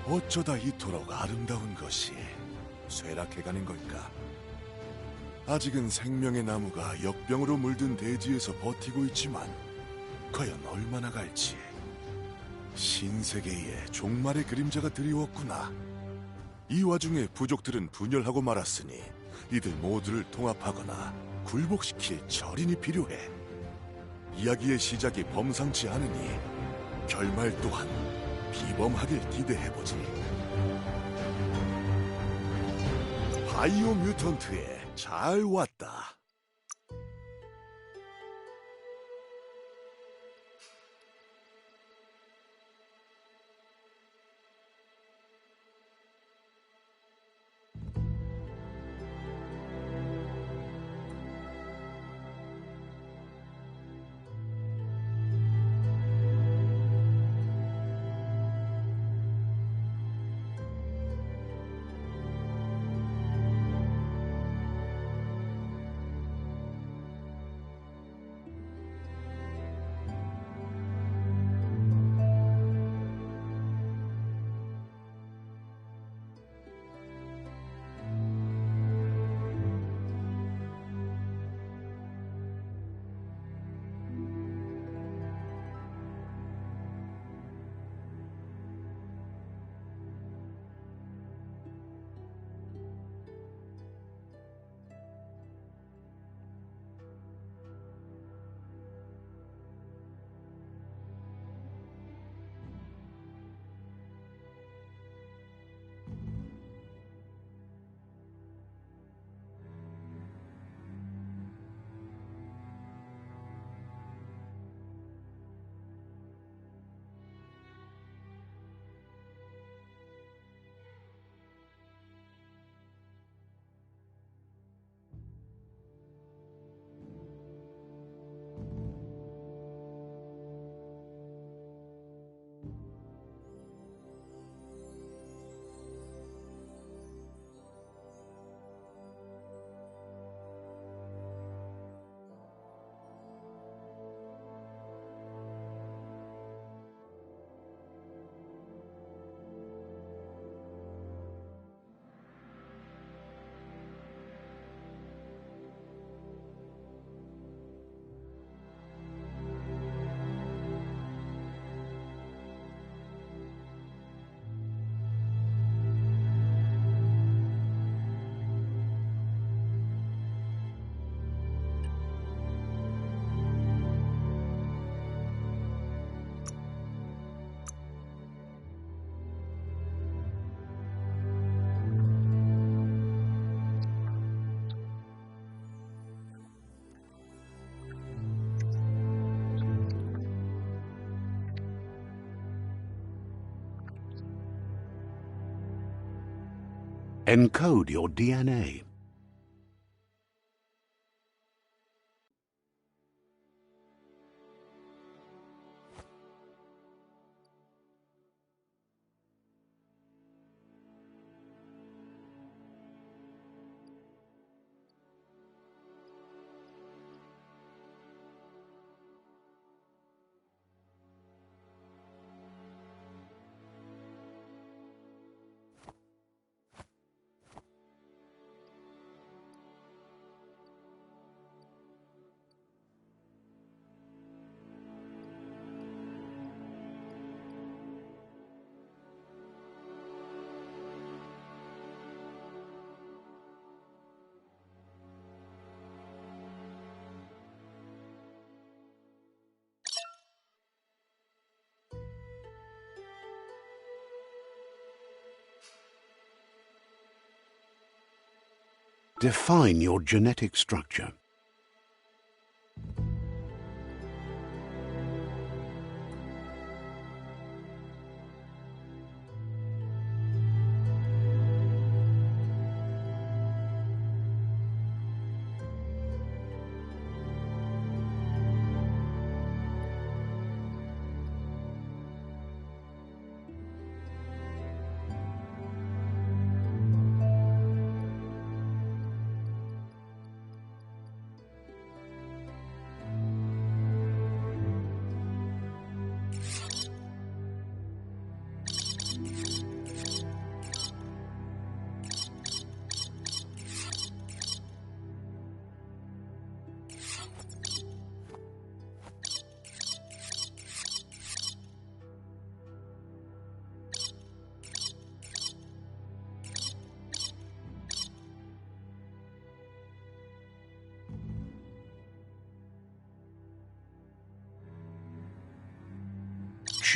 어쩌다 이토록 아름다운 것이 쇠락해가는 걸까? 아직은 생명의 나무가 역병으로 물든 대지에서 버티고 있지만 과연 얼마나 갈지. 신세계에 종말의 그림자가 드리웠구나. 이 와중에 부족들은 분열하고 말았으니 이들 모두를 통합하거나 굴복시킬 절인이 필요해. 이야기의 시작이 범상치 않으니 결말 또한 비범하길 기대해보지. 바이오뮤턴트에 잘 왔다. Encode your DNA. Define your genetic structure.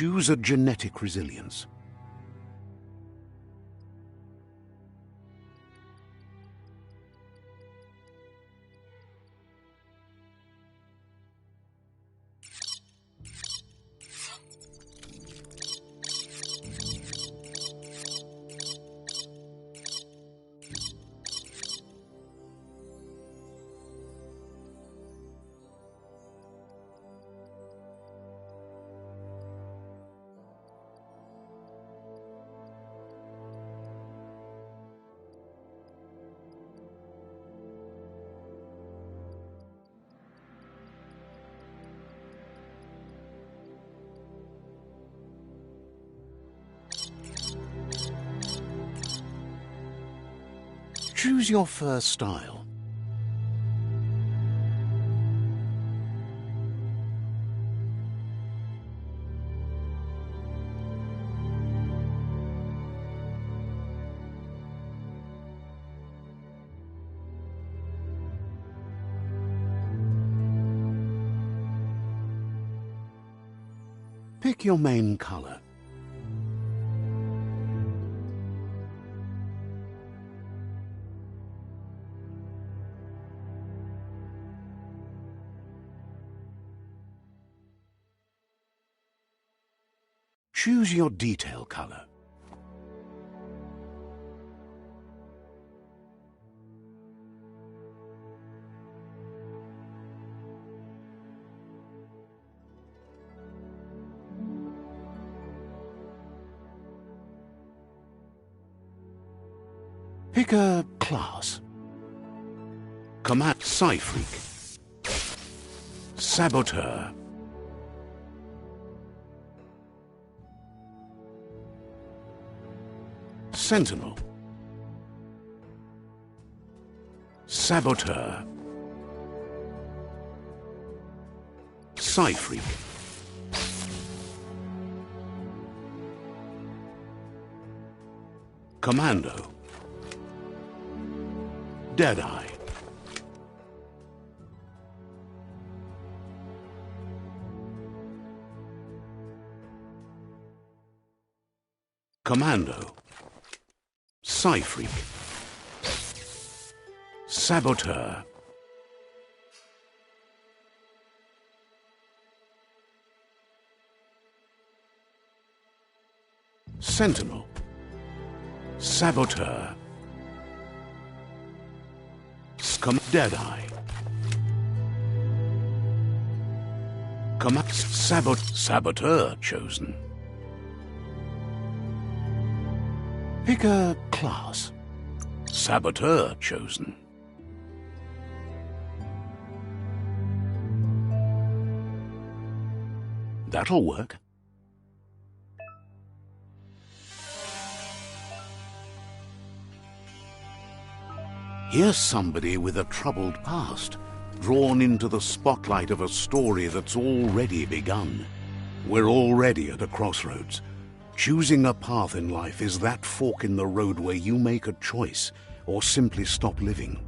Choose a genetic resilience. Choose your first style. Pick your main color. Choose your detail color. Pick a class. Command Psy-Freak. Saboteur. Sentinel. Saboteur. Psy-Freak. Commando. Deadeye. Commando. Psy-Freak. Saboteur. Sentinel. Saboteur. Deadeye. Saboteur chosen. Pick a class. Saboteur chosen. That'll work. Here's somebody with a troubled past, drawn into the spotlight of a story that's already begun. We're already at a crossroads. Choosing a path in life is that fork in the road where you make a choice or simply stop living.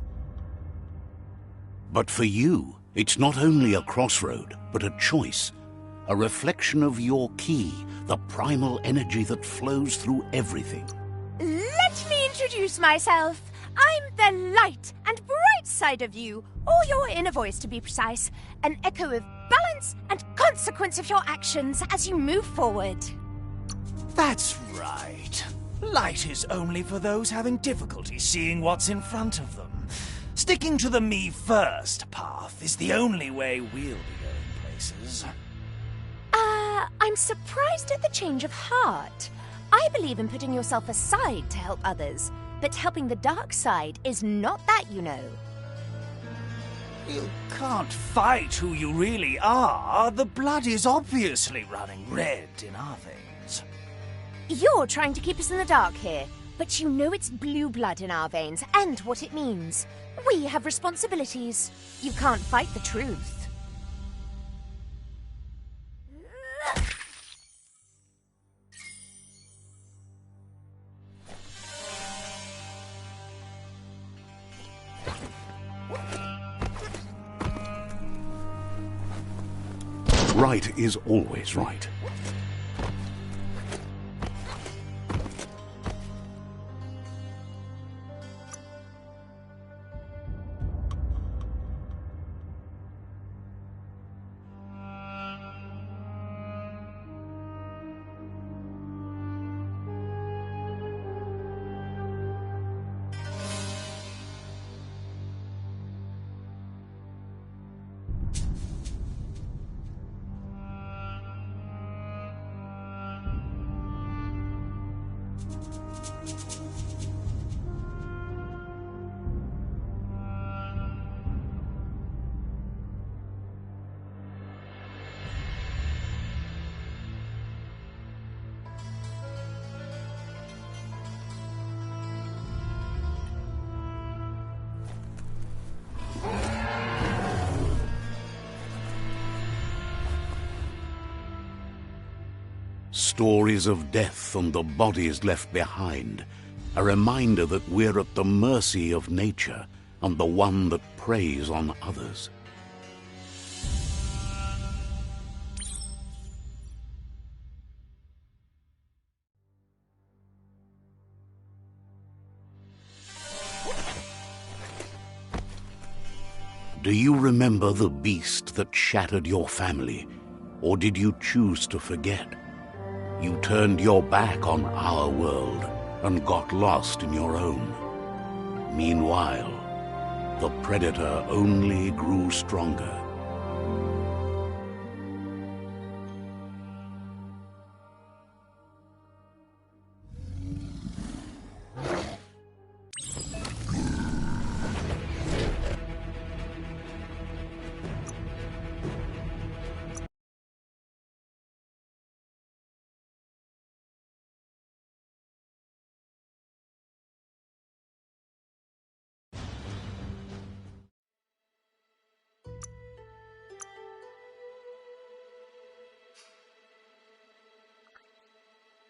But for you, it's not only a crossroad, but a choice, a reflection of your key, the primal energy that flows through everything. Let me introduce myself. I'm the light and bright side of you, or your inner voice to be precise, an echo of balance and consequence of your actions as you move forward. That's right. Light is only for those having difficulty seeing what's in front of them. Sticking to the me first path is the only way we'll be going places. I'm surprised at the change of heart. I believe in putting yourself aside to help others, but helping the dark side is not that, you know. You can't fight who you really are. The blood is obviously running red in our veins. You're trying to keep us in the dark here, but you know it's blue blood in our veins and what it means. We have responsibilities. You can't fight the truth. Right is always right. stories of death and the bodies left behind, a reminder that we're at the mercy of nature and the one that preys on others. Do you remember the beast that shattered your family, or did you choose to forget? You turned your back on our world and got lost in your own. Meanwhile, the predator only grew stronger.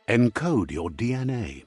Encode your DNA.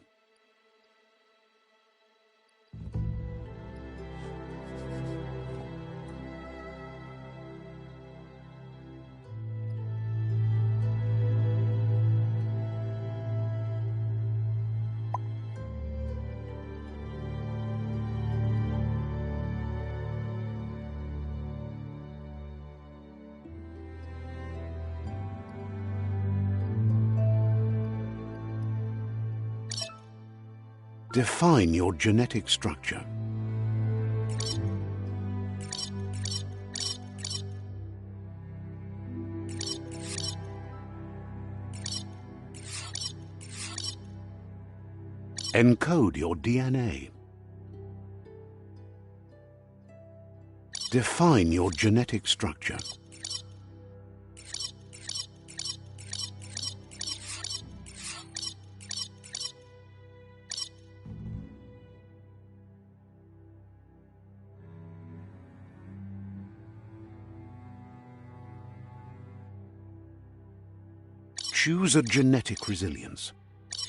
Define your genetic structure. Encode your DNA. Define your genetic structure. Choose a genetic resilience.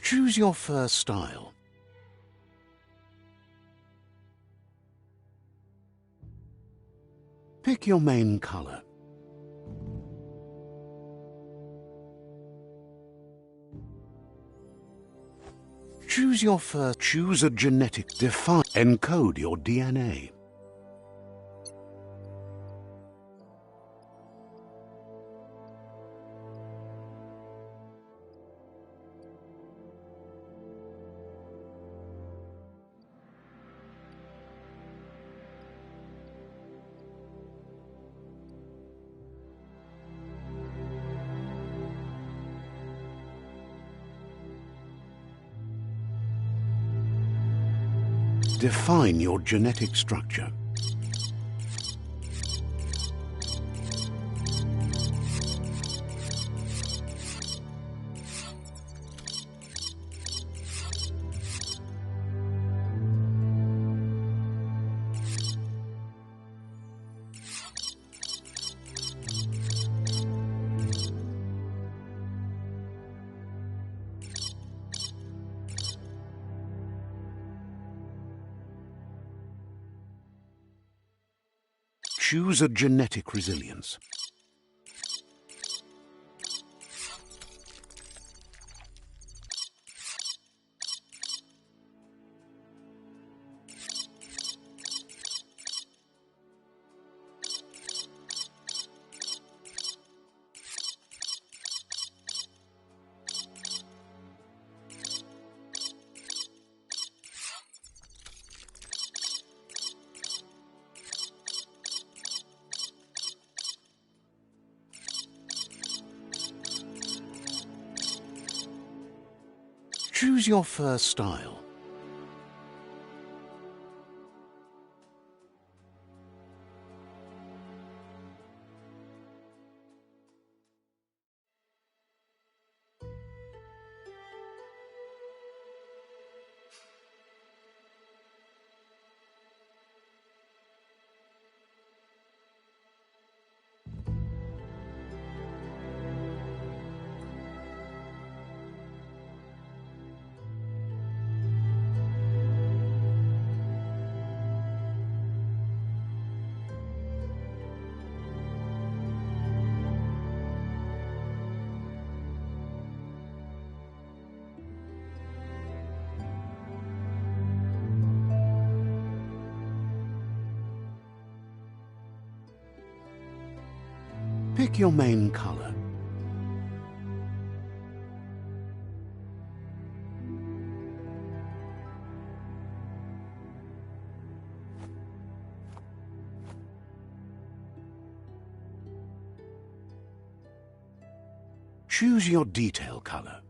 Choose your fur style. Pick your main color. Choose your fur. Choose a genetic. Define. Encode your DNA. Define your genetic structure. Choose a genetic resilience. Choose your fur style. Pick your main color. Choose your detail color.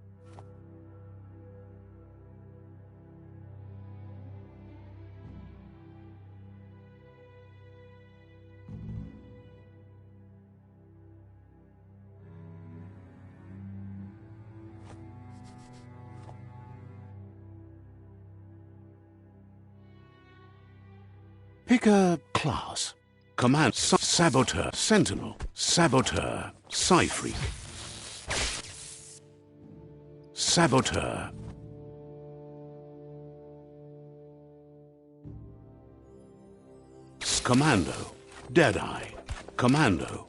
Pick a class. Command Saboteur, Sentinel, Saboteur, Psy-Freak. Saboteur. Commando, Deadeye, Commando.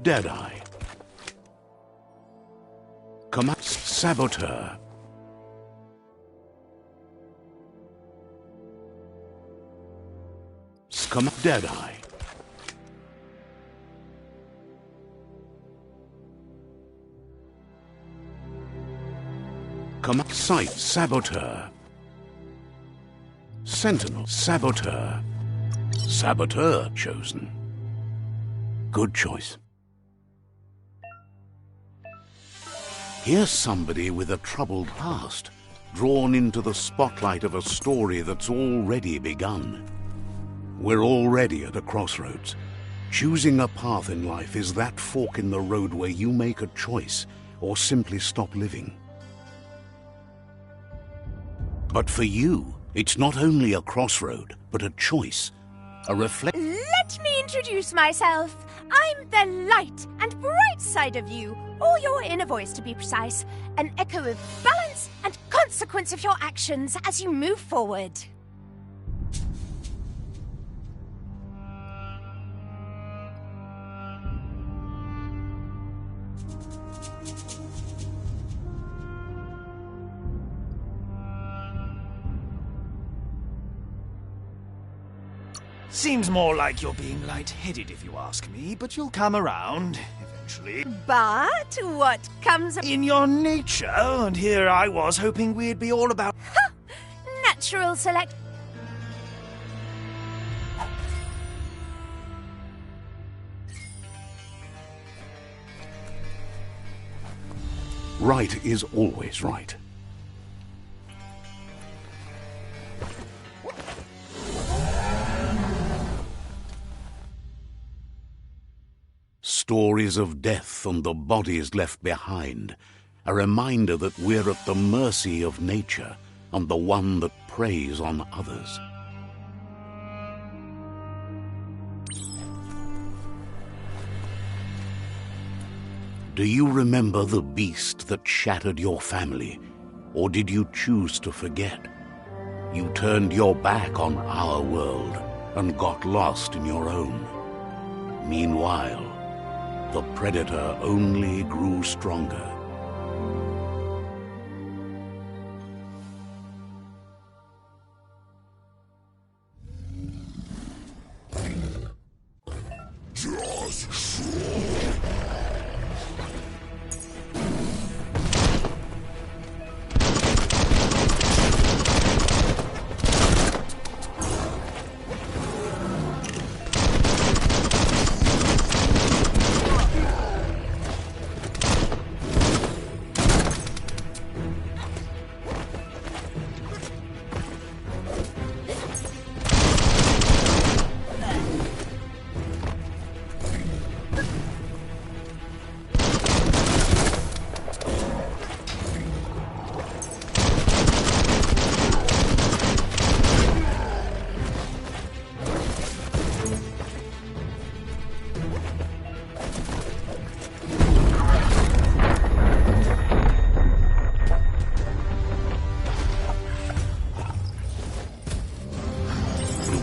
Deadeye. Saboteur. Deadeye. Sight, Saboteur. Sentinel, Saboteur. Saboteur chosen. Good choice. Here's somebody with a troubled past, drawn into the spotlight of a story that's already begun. We're already at a crossroads. Choosing a path in life is that fork in the road where you make a choice or simply stop living. But for you, it's not only a crossroad, but a choice, a reflection. Let me introduce myself. I'm the light and bright side of you, or your inner voice to be precise, an echo of balance and consequence of your actions as you move forward. Seems more like you're being lightheaded if you ask me, but you'll come around eventually. But what comes In your nature, and here I was hoping we'd be all about... natural select. Right is always right. Stories of death and the bodies left behind, a reminder that we're at the mercy of nature and the one that preys on others. Do you remember the beast that shattered your family, or did you choose to forget? You turned your back on our world and got lost in your own. Meanwhile, the predator only grew stronger.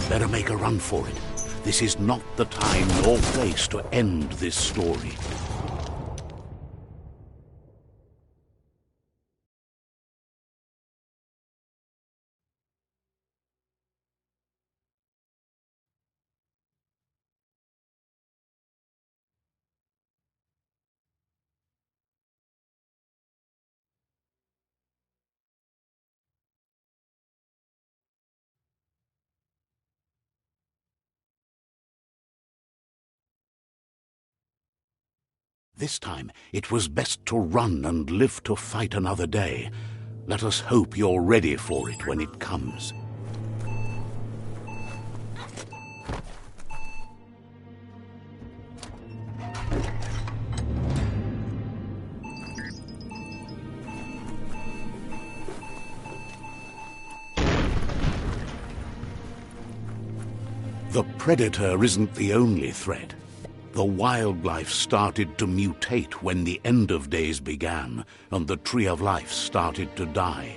Better make a run for it. This is not the time nor place to end this story. This time it was best to run and live to fight another day. Let us hope you're ready for it when it comes. The predator isn't the only threat. The wildlife started to mutate when the end of days began, and the tree of life started to die.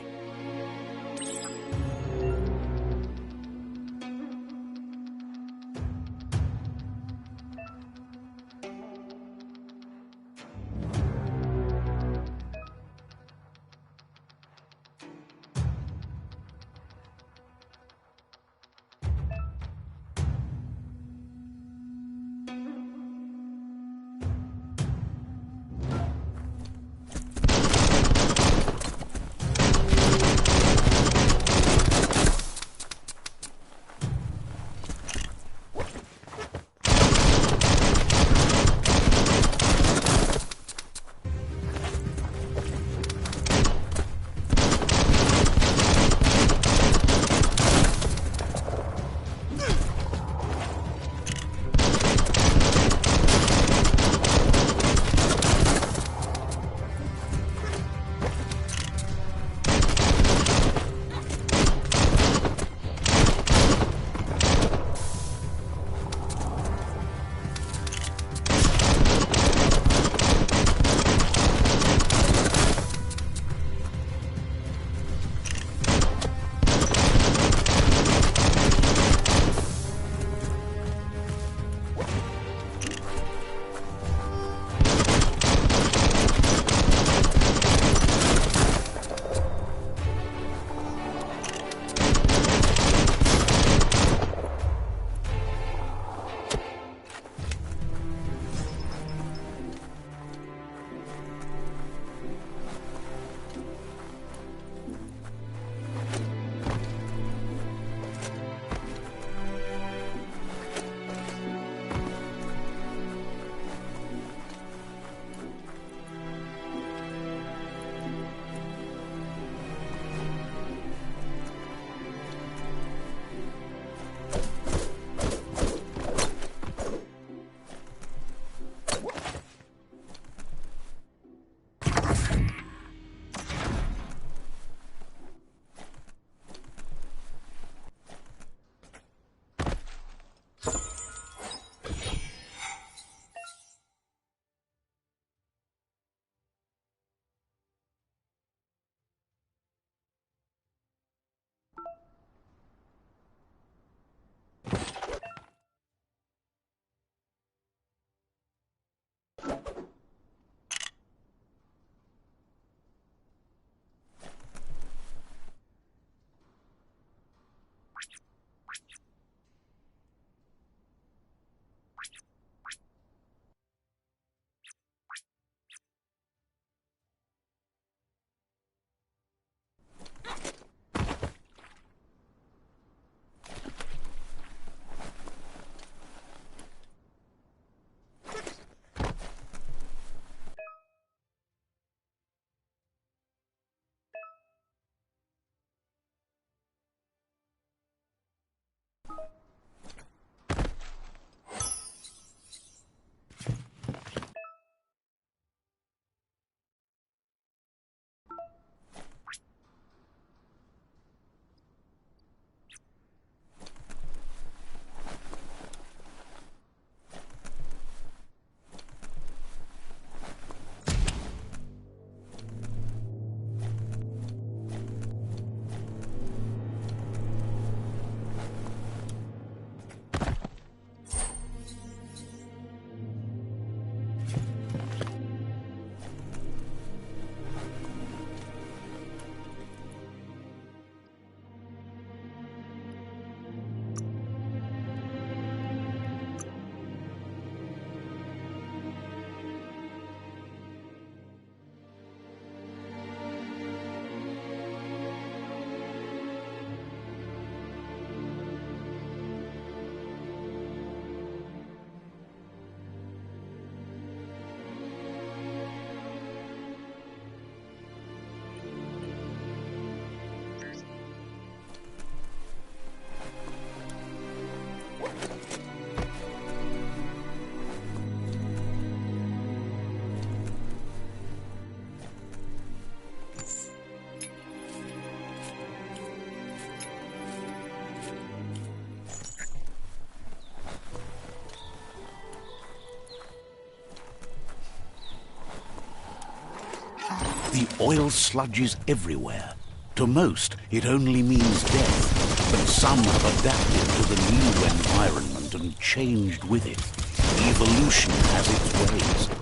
The oil sludges everywhere. To most, it only means death, but some have adapted to the new environment and changed with it. Evolution has its ways.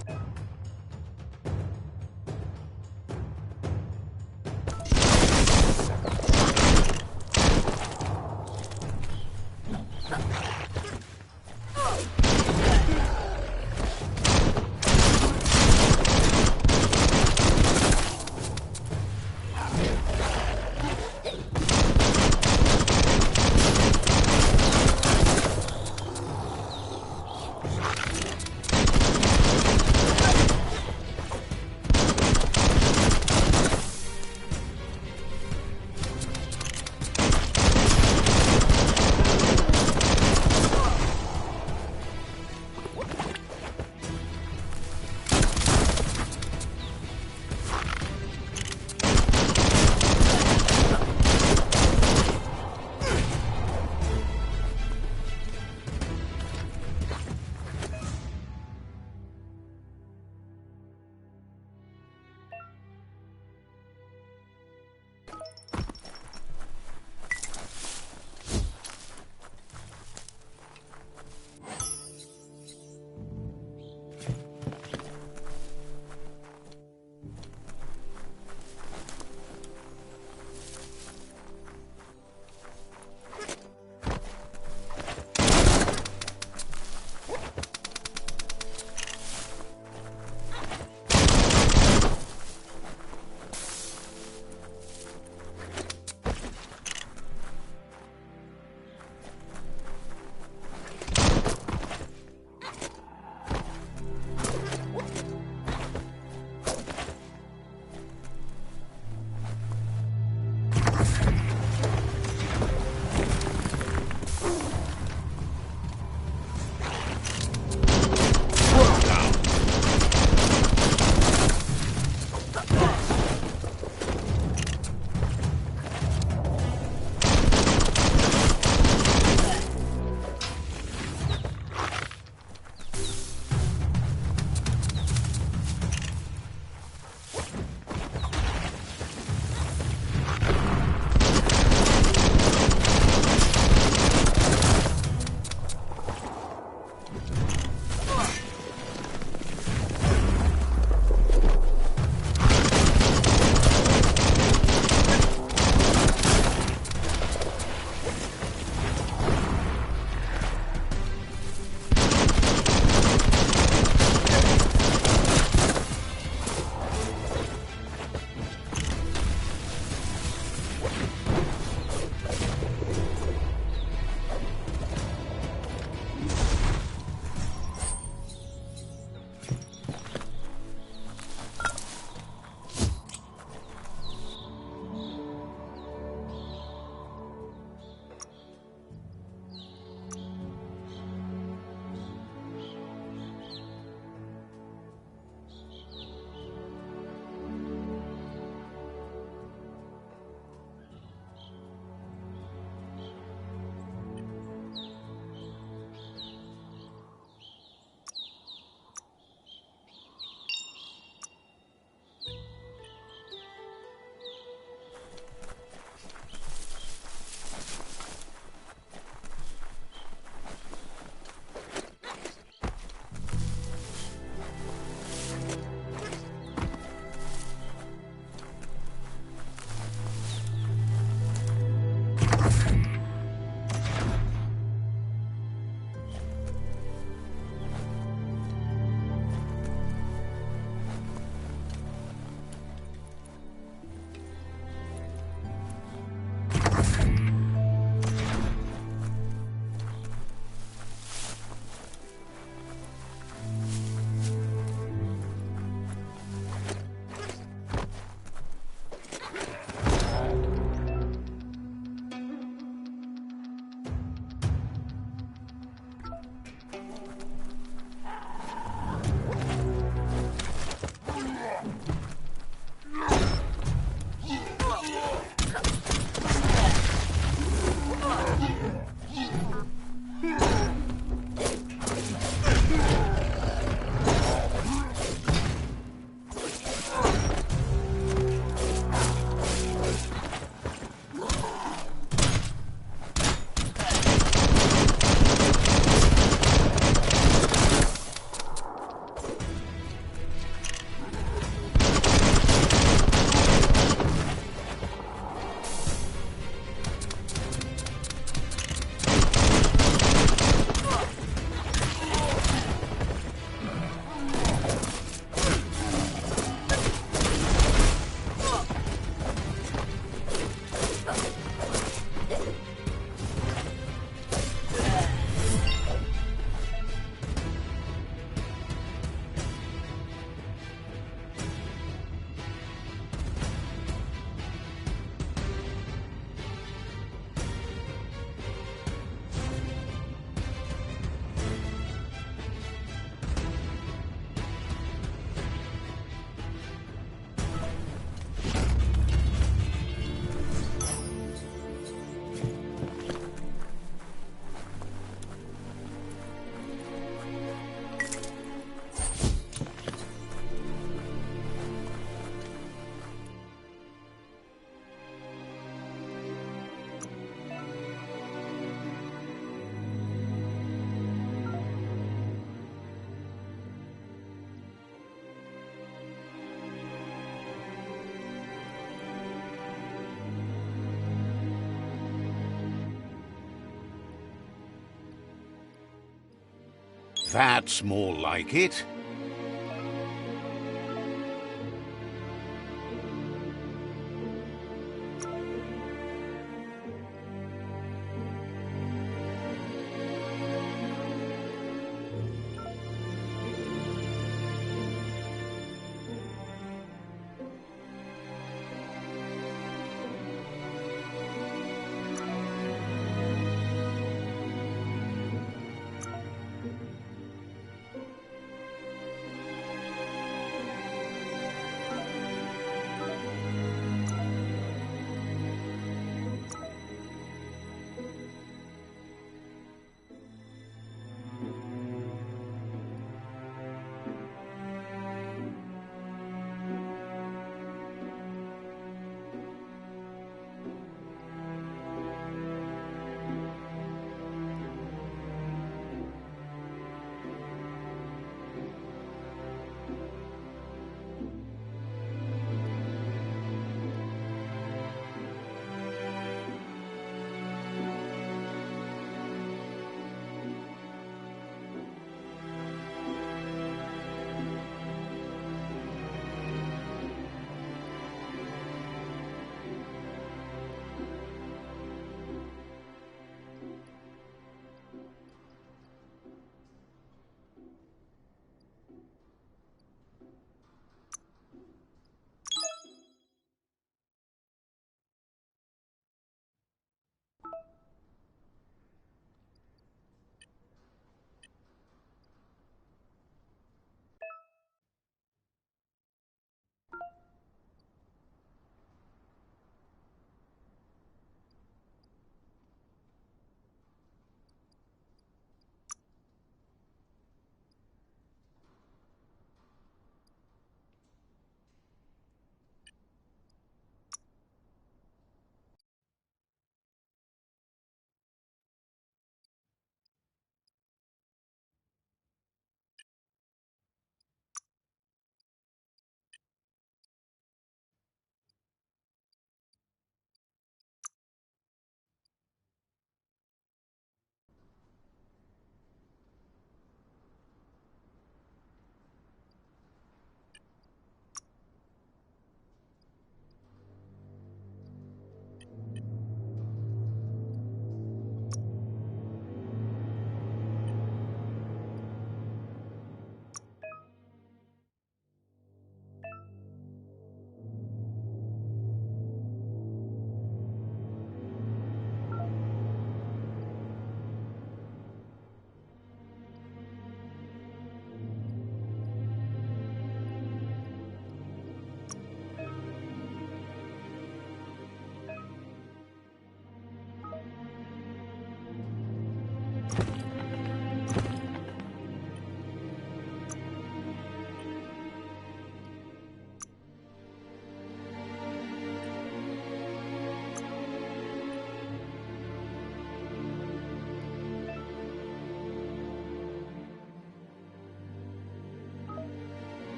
That's more like it.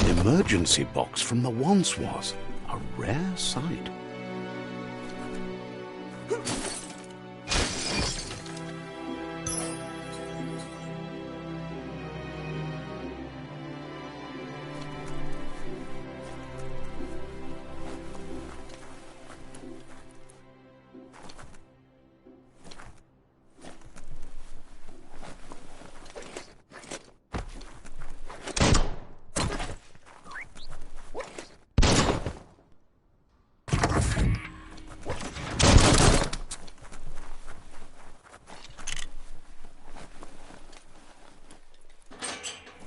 An emergency box from the once was. A rare sight.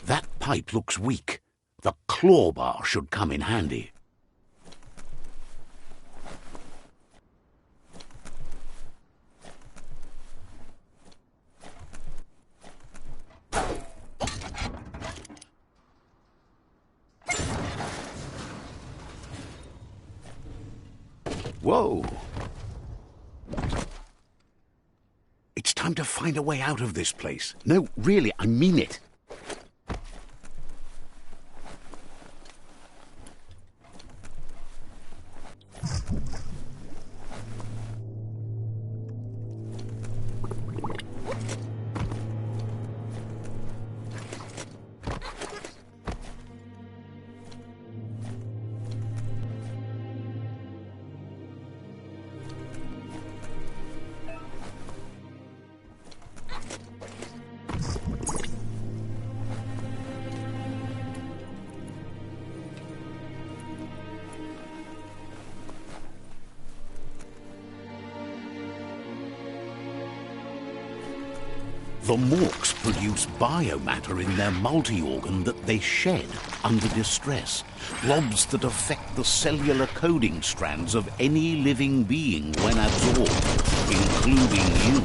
That pipe looks weak. The claw bar should come in handy. Whoa! It's time to find a way out of this place. No, really, I mean it. The Morks produce biomatter in their multi-organ that they shed under distress, blobs that affect the cellular coding strands of any living being when absorbed, including you.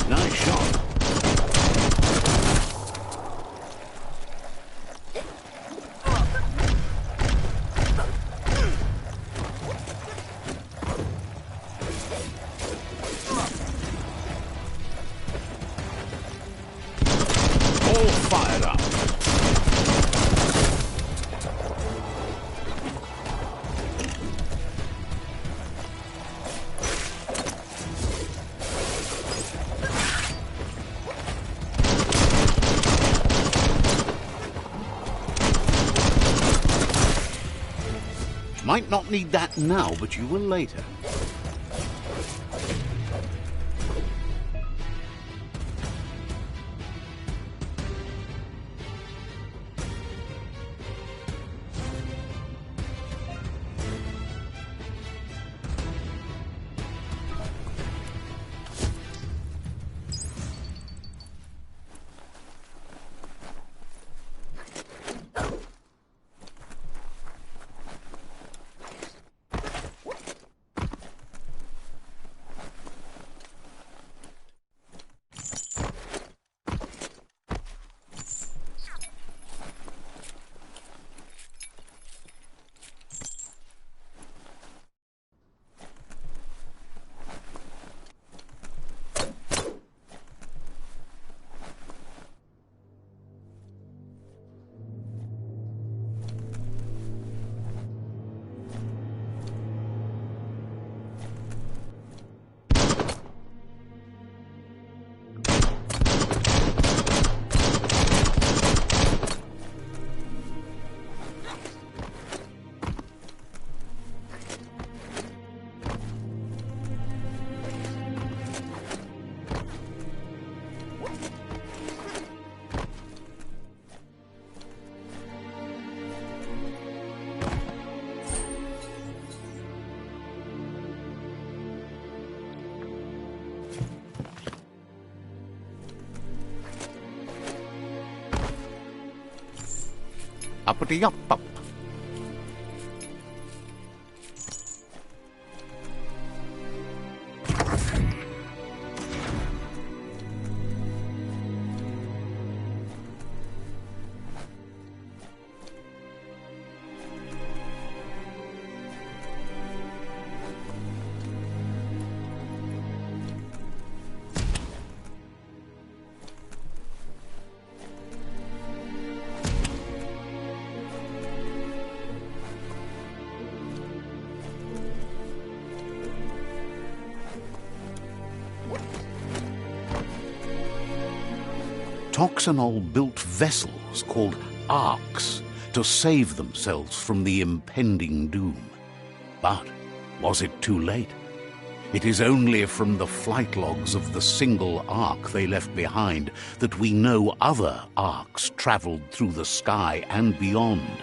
Nice shot. All fired up. Might not need that now, but you will later. Uppity up up. Toxanol built vessels called arks to save themselves from the impending doom. But was it too late? It is only from the flight logs of the single ark they left behind that we know other arks traveled through the sky and beyond.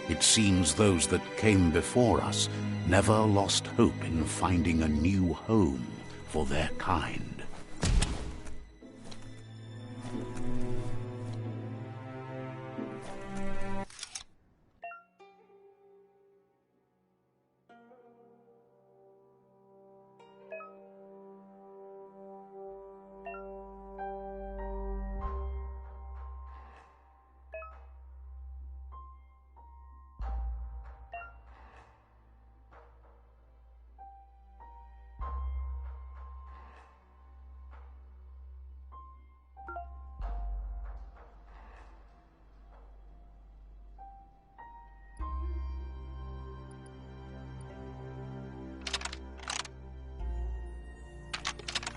It seems those that came before us never lost hope in finding a new home for their kind.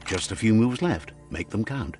Just a few moves left. Make them count.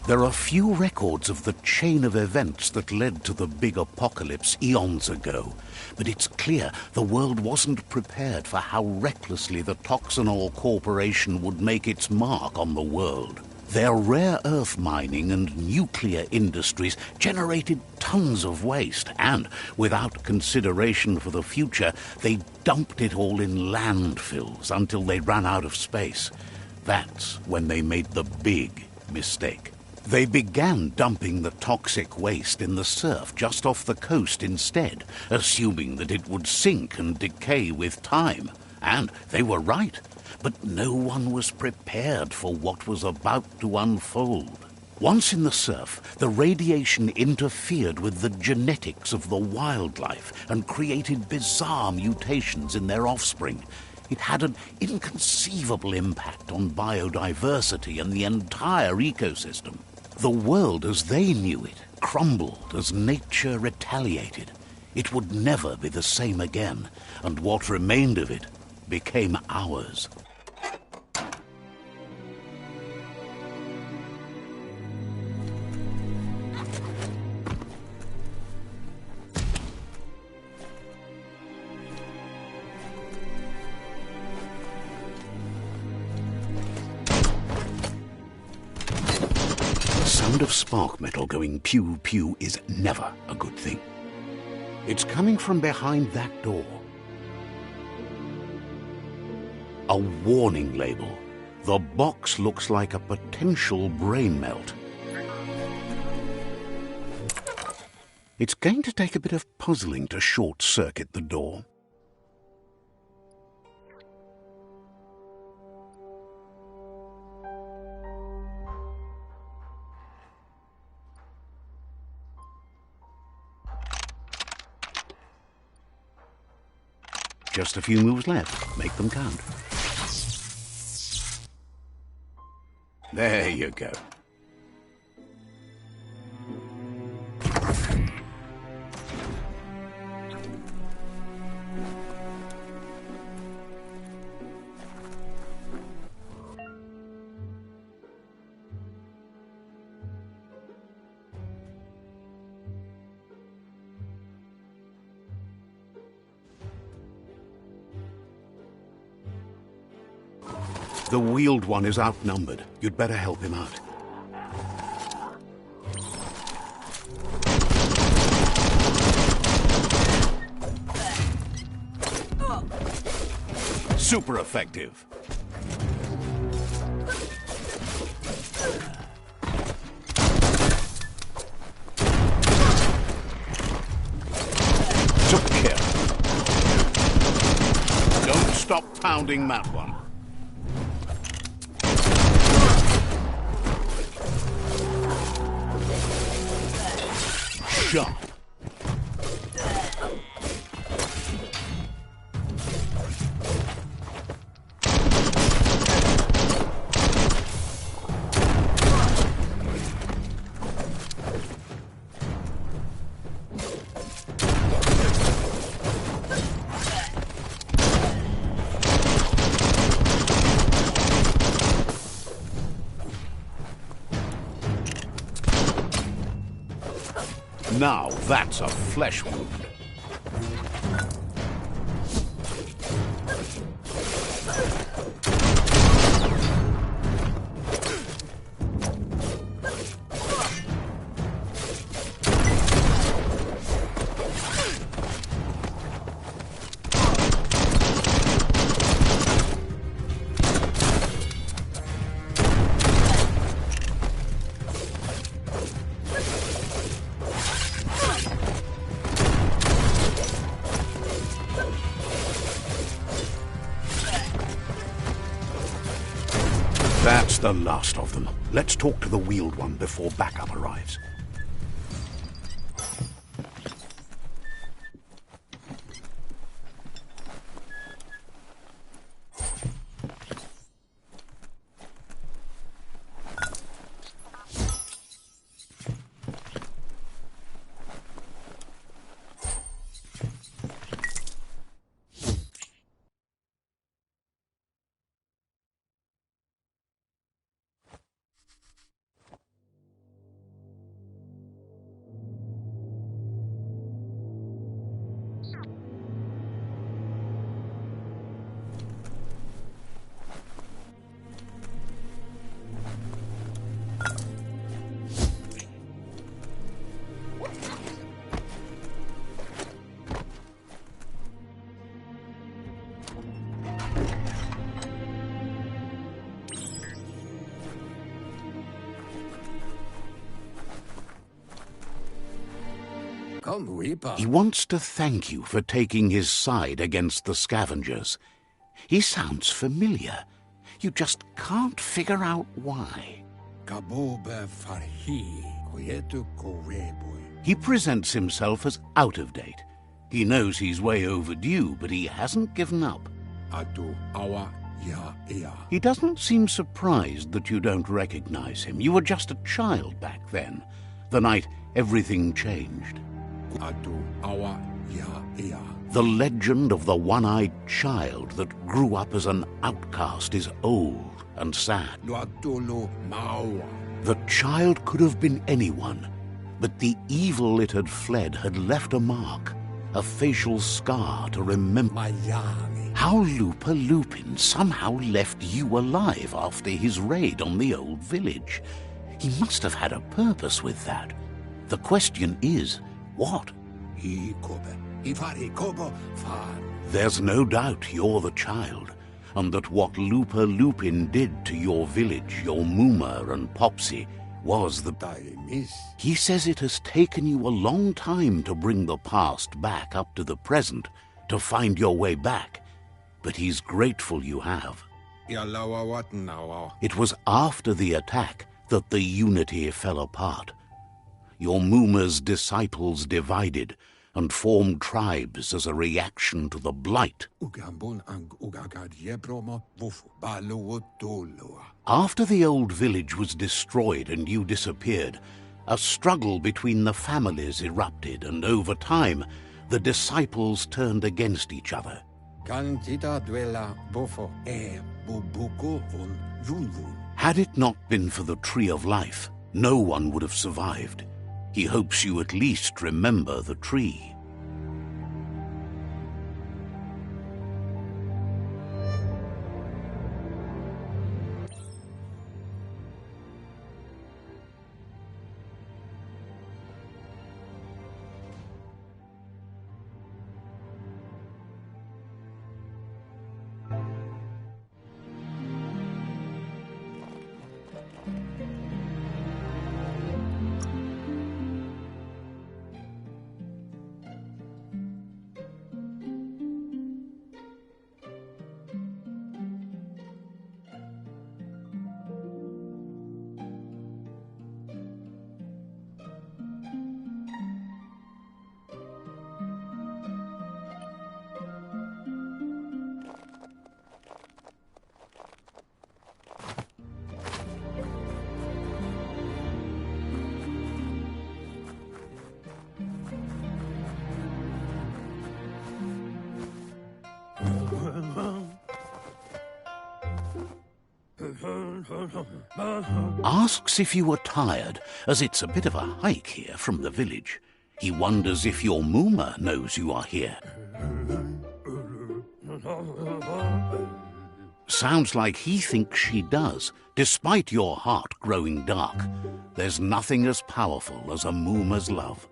There are few records of the chain of events that led to the big apocalypse eons ago, but it's clear the world wasn't prepared for how recklessly the Toxanol Corporation would make its mark on the world. Their rare earth mining and nuclear industries generated tons of waste, and, without consideration for the future, they dumped it all in landfills until they ran out of space. That's when they made the big mistake. They began dumping the toxic waste in the surf just off the coast instead, assuming that it would sink and decay with time. And they were right, but no one was prepared for what was about to unfold. Once in the surf, the radiation interfered with the genetics of the wildlife and created bizarre mutations in their offspring. It had an inconceivable impact on biodiversity and the entire ecosystem. The world as they knew it crumbled as nature retaliated. It would never be the same again, and what remained of it became ours. The sound of spark metal going pew-pew is never a good thing. It's coming from behind that door. A warning label. The box looks like a potential brain melt. It's going to take a bit of puzzling to short-circuit the door. Just a few moves left. Make them count. There you go. The wheeled one is outnumbered. You'd better help him out. Super effective. Took care. Don't stop pounding that one. sharp. Now that's a flesh wound. That's the last of them. Let's talk to the wheeled one before backup arrives. He wants to thank you for taking his side against the scavengers. He sounds familiar. You just can't figure out why. He presents himself as out of date. He knows he's way overdue, but he hasn't given up. He doesn't seem surprised that you don't recognize him. You were just a child back then, the night everything changed. The legend of the one-eyed child that grew up as an outcast is old and sad. The child could have been anyone, but the evil it had fled had left a mark, a facial scar to remember. How Lupa Lupin somehow left you alive after his raid on the old village. He must have had a purpose with that. The question is, what? There's no doubt you're the child, and that what Lupa Lupin did to your village, your Muma and Popsy, was the... He says it has taken you a long time to bring the past back up to the present, to find your way back, but he's grateful you have. It was after the attack that the unity fell apart. Your Muma's disciples divided and formed tribes as a reaction to the blight. After the old village was destroyed and you disappeared, a struggle between the families erupted, and over time, the disciples turned against each other. Had it not been for the Tree of Life, no one would have survived. He hopes you at least remember the tree. Asks if you are tired, as it's a bit of a hike here from the village. He wonders if your Mooma knows you are here. Sounds like he thinks she does, despite your heart growing dark. There's nothing as powerful as a Mooma's love.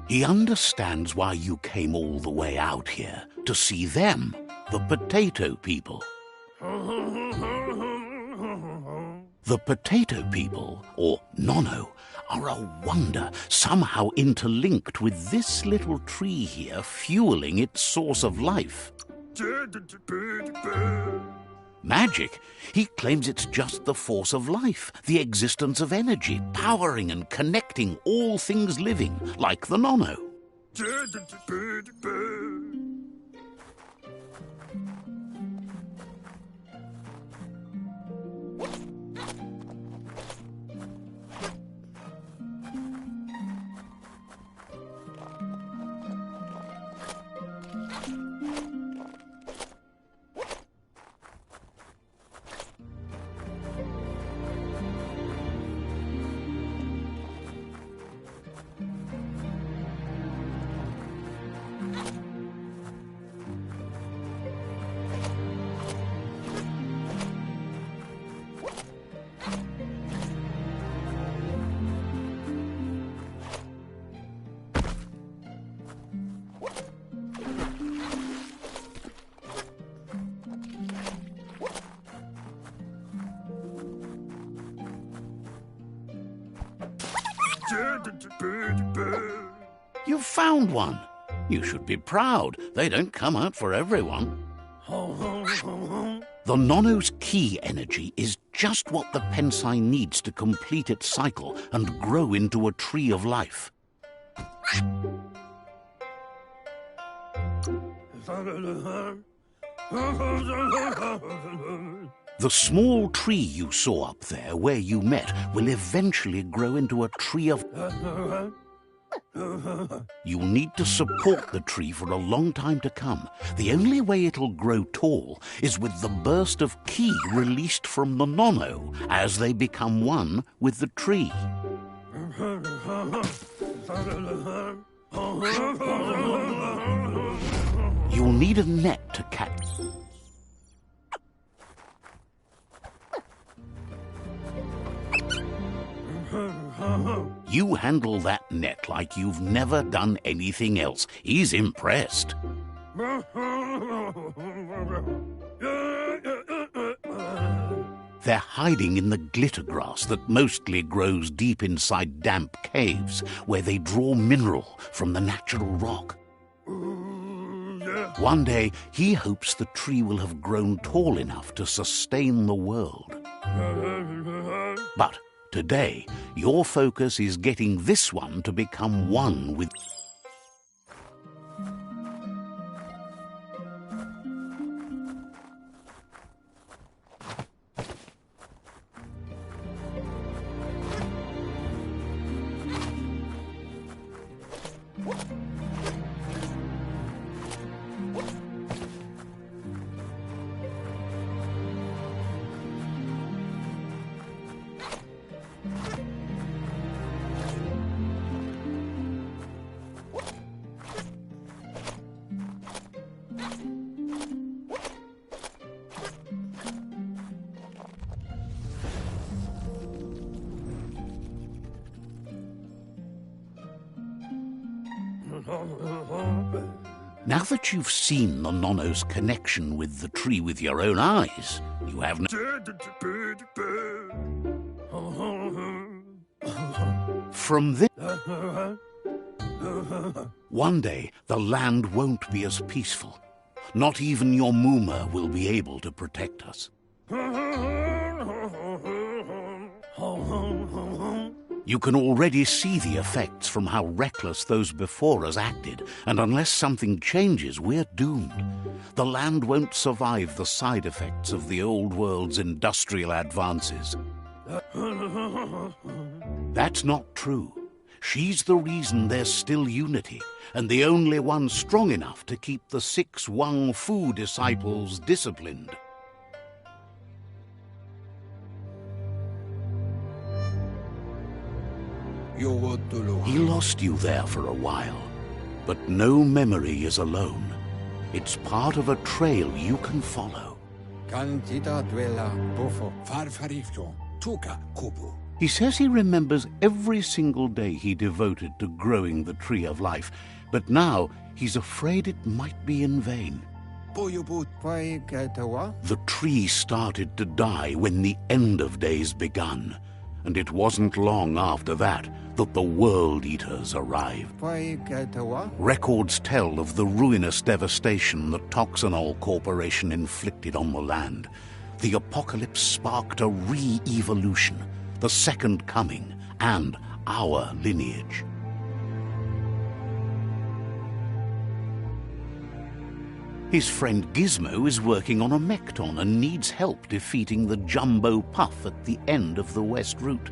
He understands why you came all the way out here, to see them, the potato people. The potato people, or Nono, are a wonder, somehow interlinked with this little tree here fueling its source of life. Magic? He claims it's just the force of life, the existence of energy, powering and connecting all things living, like the Nono. You've found one. You should be proud. They don't come out for everyone. The Nono's key energy is just what the Pensai needs to complete its cycle and grow into a tree of life. The small tree you saw up there where you met will eventually grow into a tree of... You'll need to support the tree for a long time to come. The only way it'll grow tall is with the burst of ki released from the Nono as they become one with the tree. You'll need a net to catch... You handle that net like you've never done anything else. He's impressed. They're hiding in the glitter grass that mostly grows deep inside damp caves, where they draw mineral from the natural rock. One day, he hopes the tree will have grown tall enough to sustain the world. But today, your focus is getting this one to become one with... Now that you've seen the Nono's connection with the tree with your own eyes, you have no... From this... One day, the land won't be as peaceful. Not even your Mooma will be able to protect us. You can already see the effects from how reckless those before us acted, and unless something changes, we're doomed. The land won't survive the side effects of the old world's industrial advances. That's not true. She's the reason there's still unity, and the only one strong enough to keep the 6 Wang Fu disciples disciplined. He lost you there for a while, but no memory is alone. It's part of a trail you can follow. He says he remembers every single day he devoted to growing the Tree of Life, but now he's afraid it might be in vain. The tree started to die when the end of days begun, and it wasn't long after that the World Eaters arrived. Records tell of the ruinous devastation the Toxanol Corporation inflicted on the land. The apocalypse sparked a re-evolution, the Second Coming, and our lineage. His friend Gizmo is working on a Mekton and needs help defeating the Jumbo Puff at the end of the West Route.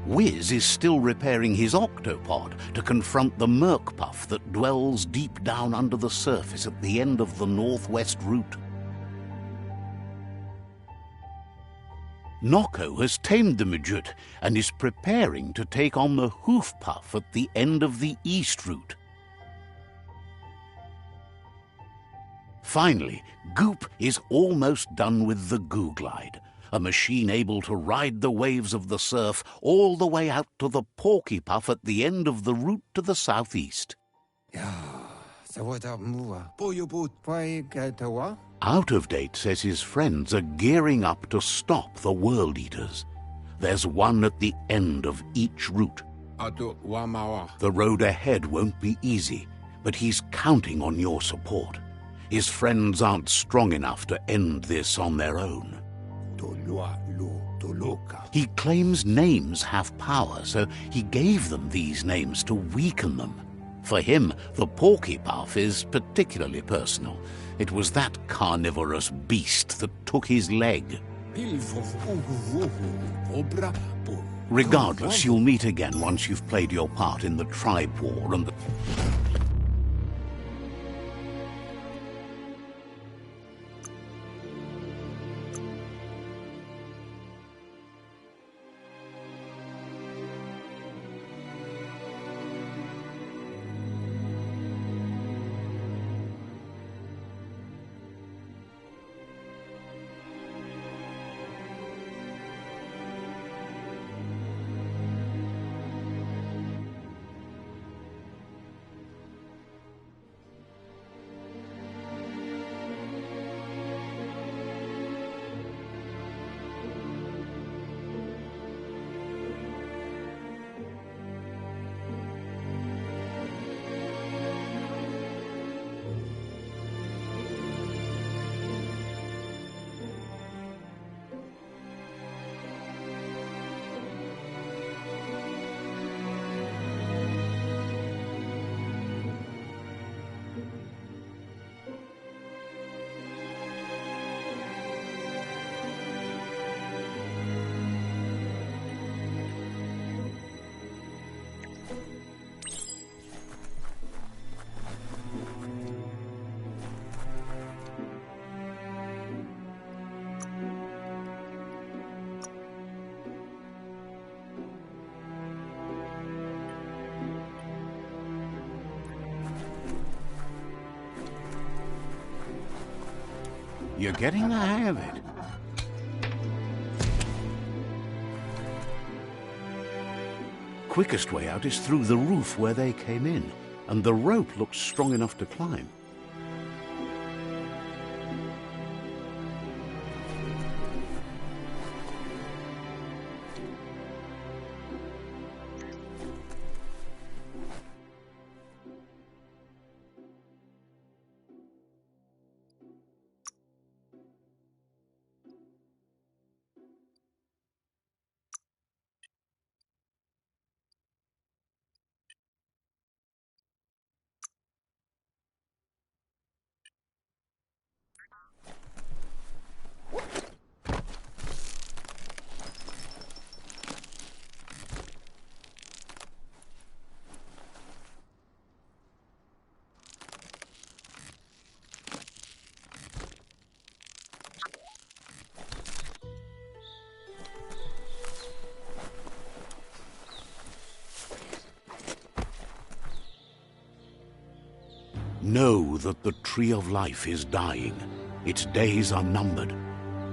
Wiz is still repairing his octopod to confront the Merc Puff that dwells deep down under the surface at the end of the Northwest Route. Noko has tamed the Midget and is preparing to take on the Hoof Puff at the end of the East Route. Finally, Goop is almost done with the Goo Glide, a machine able to ride the waves of the surf all the way out to the Porky Puff at the end of the route to the southeast. Out of Date says his friends are gearing up to stop the World Eaters. There's one at the end of each route. The road ahead won't be easy, but he's counting on your support. His friends aren't strong enough to end this on their own. He claims names have power, so he gave them these names to weaken them. For him, the Porky Puff is particularly personal. It was that carnivorous beast that took his leg. Regardless, you'll meet again once you've played your part in the tribe war and the... You're getting the hang of it. Quickest way out is through the roof where they came in, and the rope looks strong enough to climb. Know that the Tree of Life is dying. Its days are numbered.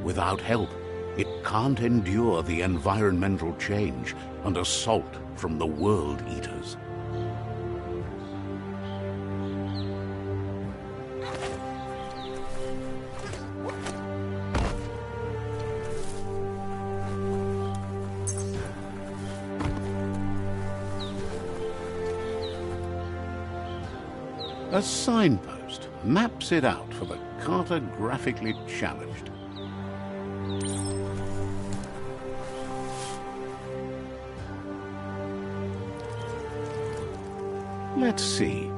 Without help, it can't endure the environmental change and assault from the World Eaters. A signpost maps it out for the cartographically challenged. Let's see.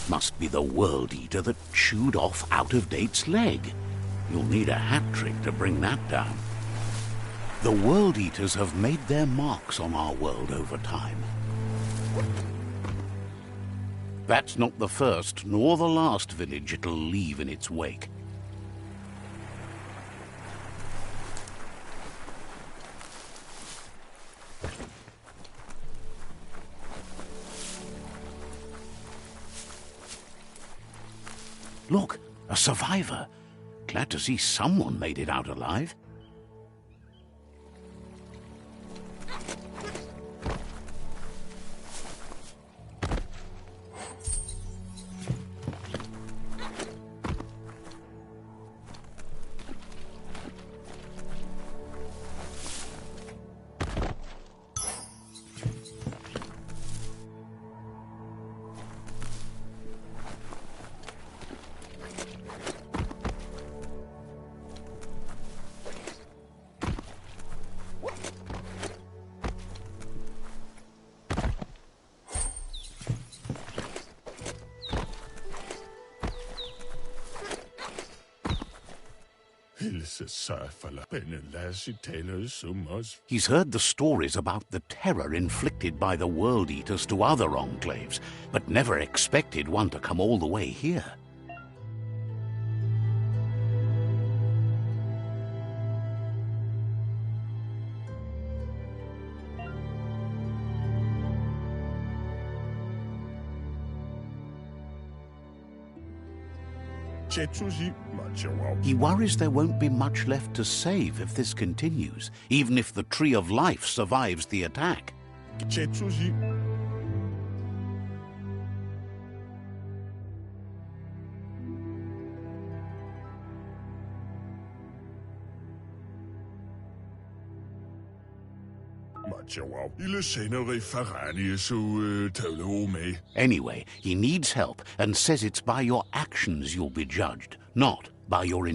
Must be the World Eater that chewed off Out-of-Date's leg. You'll need a hat trick to bring that down. The World Eaters have made their marks on our world over time. That's not the first nor the last village it'll leave in its wake. Look, a survivor. Glad to see someone made it out alive. He's heard the stories about the terror inflicted by the World Eaters to other enclaves, but never expected one to come all the way here. He worries there won't be much left to save if this continues, even if the Tree of Life survives the attack. Anyway, he needs help and says it's by your actions you'll be judged, not by your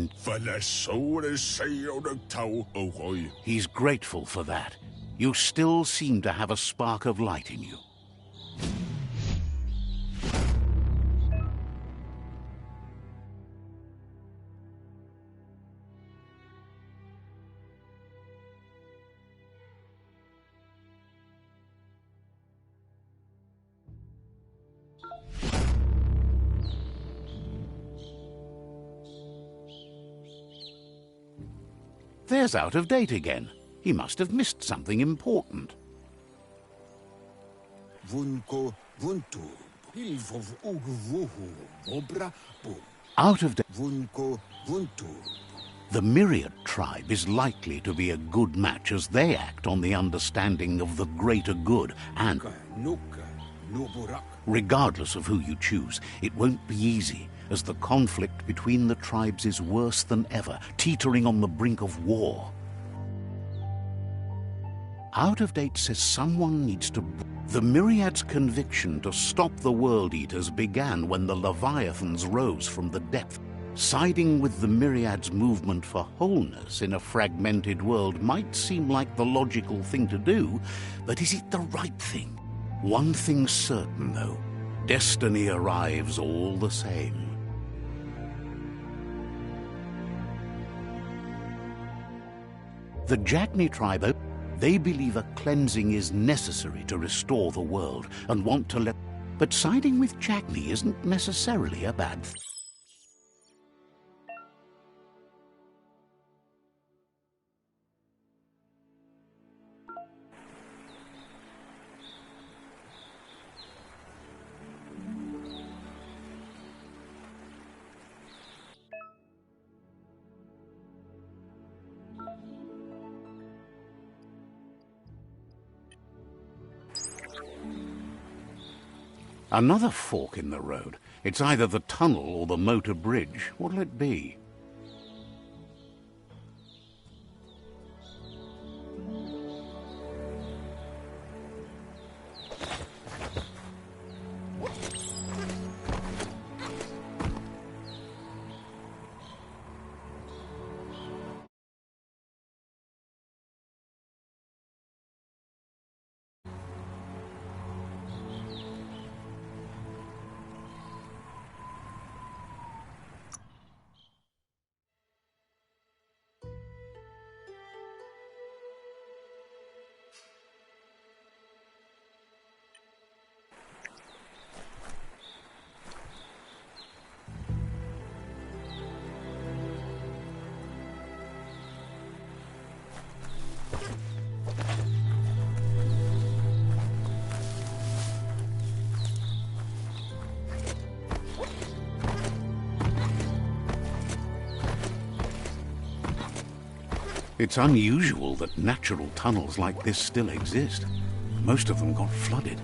He's grateful for that. You still seem to have a spark of light in you. There's Out of Date again. He must have missed something important. Out of Date. The Myriad tribe is likely to be a good match as they act on the understanding of the greater good and, regardless of who you choose, it won't be easy as the conflict between the tribes is worse than ever, teetering on the brink of war. Out of Date says someone needs to... The Myriad's conviction to stop the World Eaters began when the Leviathans rose from the depth. Siding with the Myriad's movement for wholeness in a fragmented world might seem like the logical thing to do, but is it the right thing? One thing's certain, though. Destiny arrives all the same. The Jagni tribe, they believe a cleansing is necessary to restore the world and want to let... But siding with Jagni isn't necessarily a bad thing. Another fork in the road. It's either the tunnel or the motor bridge. What'll it be? It's unusual that natural tunnels like this still exist. Most of them got flooded.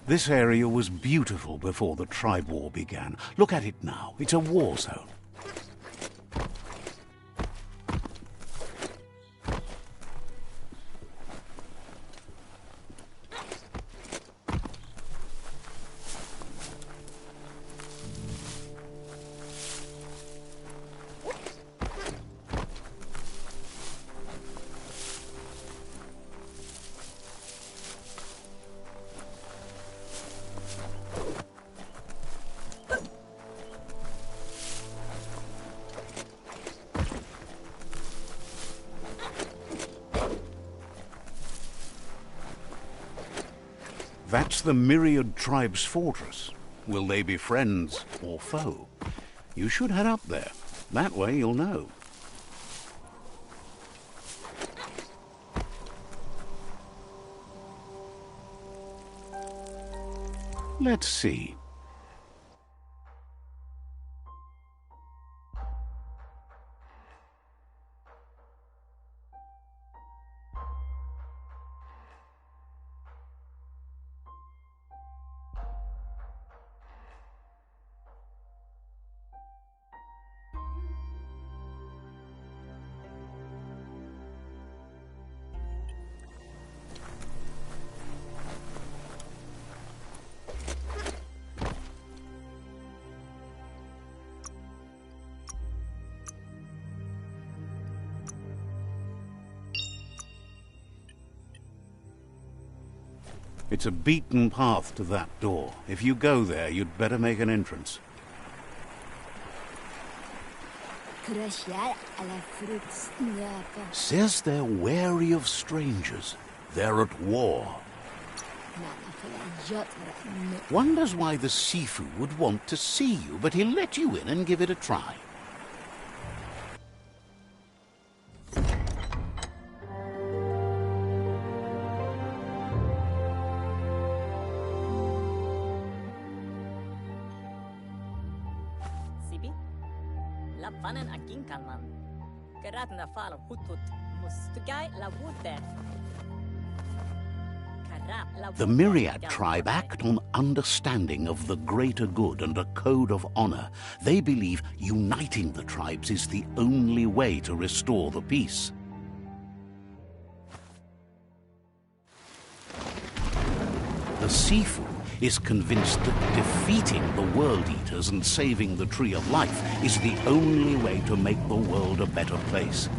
This area was beautiful before the tribe war began. Look at it now. It's a war zone. That's the Myriad tribe's fortress. Will they be friends or foe? You should head up there. That way you'll know. Let's see. It's a beaten path to that door. If you go there, you'd better make an entrance. Says they're wary of strangers. They're at war. Wonders why the Sifu would want to see you, but he'll let you in and give it a try. The Myriad tribe act on understanding of the greater good and a code of honor. They believe uniting the tribes is the only way to restore the peace. The Sifu is convinced that defeating the World Eaters and saving the Tree of Life is the only way to make the world a better place.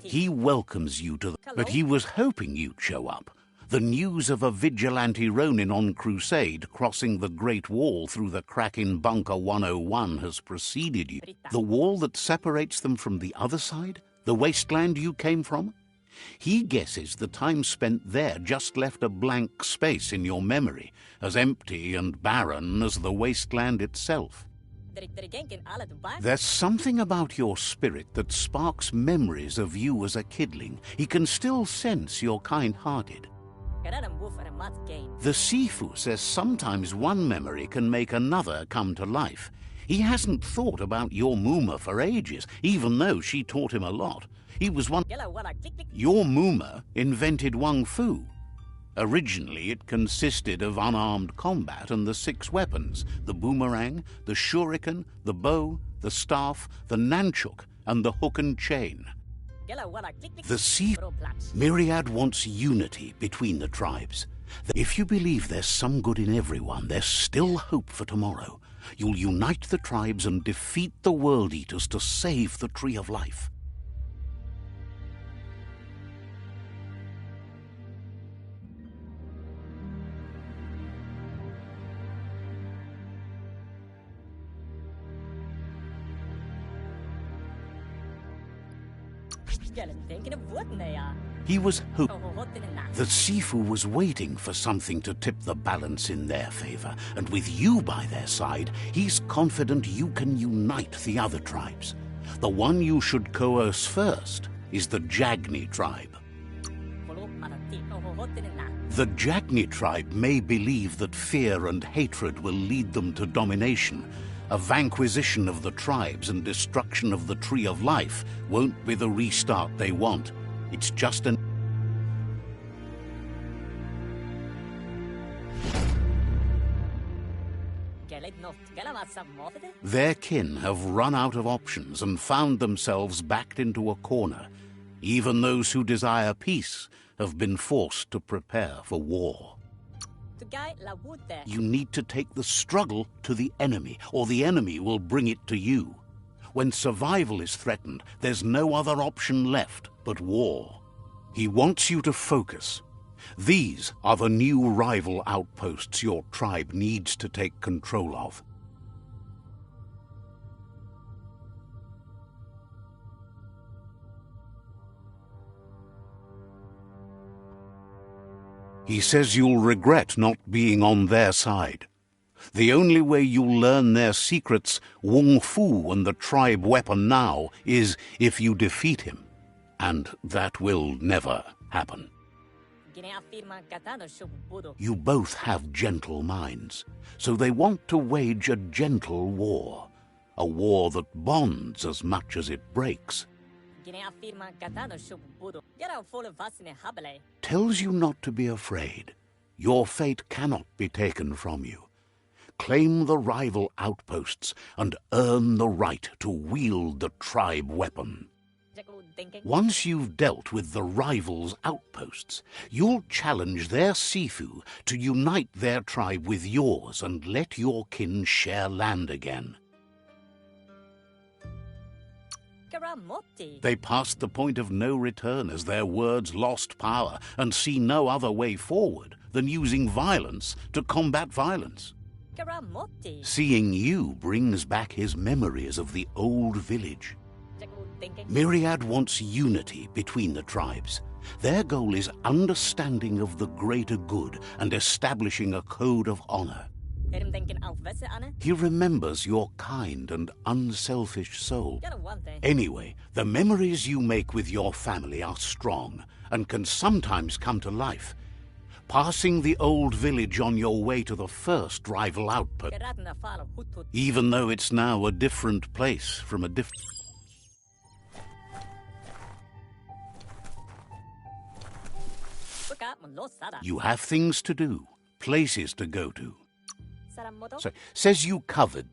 He welcomes you to but he was hoping you'd show up. The news of a vigilante Ronin on crusade crossing the Great Wall through the crack in Bunker 101 has preceded you. The wall that separates them from the other side? The wasteland you came from? He guesses the time spent there just left a blank space in your memory, as empty and barren as the wasteland itself. There's something about your spirit that sparks memories of you as a kidling. He can still sense you're kind-hearted. The Sifu says sometimes one memory can make another come to life. He hasn't thought about your Muma for ages, even though she taught him a lot. He was one... Your Muma invented Wung Fu. Originally, it consisted of unarmed combat and the 6 weapons, the boomerang, the shuriken, the bow, the staff, the nunchuk, and the hook and chain. The Sifu Myriad wants unity between the tribes. If you believe there's some good in everyone, there's still hope for tomorrow. You'll unite the tribes and defeat the World Eaters to save the Tree of Life. He was hoping. The Sifu was waiting for something to tip the balance in their favor, and with you by their side, he's confident you can unite the other tribes. The one you should coerce first is the Jagni tribe. The Jagni tribe may believe that fear and hatred will lead them to domination. A vanquisition of the tribes and destruction of the Tree of Life won't be the restart they want. It's just an... Their kin have run out of options and found themselves backed into a corner. Even those who desire peace have been forced to prepare for war. You need to take the struggle to the enemy, or the enemy will bring it to you. When survival is threatened, there's no other option left but war. He wants you to focus. These are the new rival outposts your tribe needs to take control of. He says you'll regret not being on their side. The only way you'll learn their secrets, Wung Fu and the tribe weapon now, is if you defeat him. And that will never happen. You both have gentle minds, so they want to wage a gentle war. A war that bonds as much as it breaks. Tells you not to be afraid. Your fate cannot be taken from you. Claim the rival outposts and earn the right to wield the tribe weapon. Once you've dealt with the rivals' outposts, you'll challenge their Sifu to unite their tribe with yours and let your kin share land again. They passed the point of no return as their words lost power and see no other way forward than using violence to combat violence. Seeing you brings back his memories of the old village. Myriad wants unity between the tribes. Their goal is understanding of the greater good and establishing a code of honor. He remembers your kind and unselfish soul. Anyway, the memories you make with your family are strong and can sometimes come to life. Passing the old village on your way to the first rival output, even though it's now a different place from a different... You have things to do, places to go to. So, says you covered.